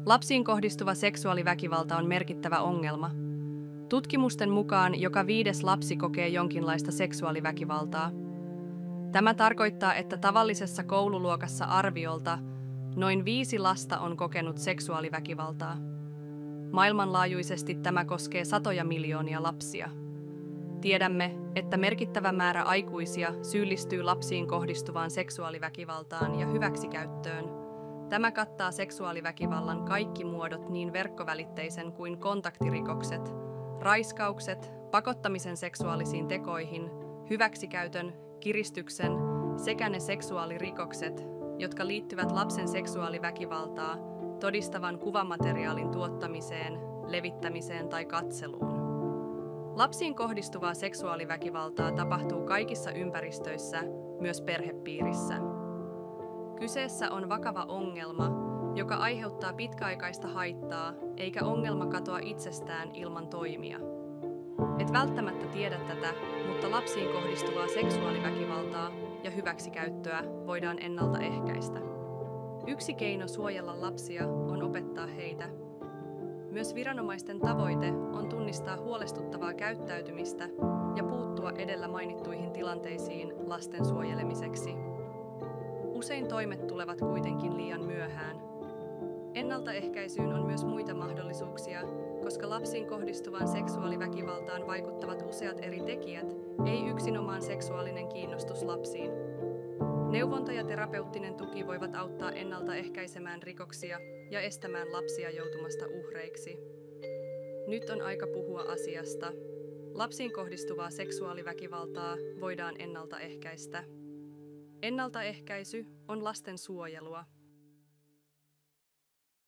Lapsiin kohdistuva seksuaaliväkivalta on merkittävä ongelma. Tutkimusten mukaan joka 5. lapsi kokee jonkinlaista seksuaaliväkivaltaa. Tämä tarkoittaa, että tavallisessa koululuokassa arviolta noin 5 lasta on kokenut seksuaaliväkivaltaa. Maailmanlaajuisesti tämä koskee satoja miljoonia lapsia. Tiedämme, että merkittävä määrä aikuisia syyllistyy lapsiin kohdistuvaan seksuaaliväkivaltaan ja hyväksikäyttöön. Tämä kattaa seksuaaliväkivallan kaikki muodot, niin verkkovälitteisen kuin kontaktirikokset, raiskaukset, pakottamisen seksuaalisiin tekoihin, hyväksikäytön, kiristyksen sekä ne seksuaalirikokset, jotka liittyvät lapsen seksuaaliväkivaltaa todistavan kuvamateriaalin tuottamiseen, levittämiseen tai katseluun. Lapsiin kohdistuvaa seksuaaliväkivaltaa tapahtuu kaikissa ympäristöissä, myös perhepiirissä. Kyseessä on vakava ongelma, joka aiheuttaa pitkäaikaista haittaa, eikä ongelma katoa itsestään ilman toimia. Et välttämättä tiedä tätä, mutta lapsiin kohdistuvaa seksuaaliväkivaltaa ja hyväksikäyttöä voidaan ennaltaehkäistä. Yksi keino suojella lapsia on opettaa heitä. Myös viranomaisten tavoite on tunnistaa huolestuttavaa käyttäytymistä ja puuttua edellä mainittuihin tilanteisiin lasten suojelemiseksi. Usein toimet tulevat kuitenkin liian myöhään. Ennaltaehkäisyyn on myös muita mahdollisuuksia, koska lapsiin kohdistuvaan seksuaaliväkivaltaan vaikuttavat useat eri tekijät, ei yksinomaan seksuaalinen kiinnostus lapsiin. Neuvonta ja terapeuttinen tuki voivat auttaa ennaltaehkäisemään rikoksia ja estämään lapsia joutumasta uhreiksi. Nyt on aika puhua asiasta. Lapsiin kohdistuvaa seksuaaliväkivaltaa voidaan ennaltaehkäistä. Ennaltaehkäisy on lasten suojelua.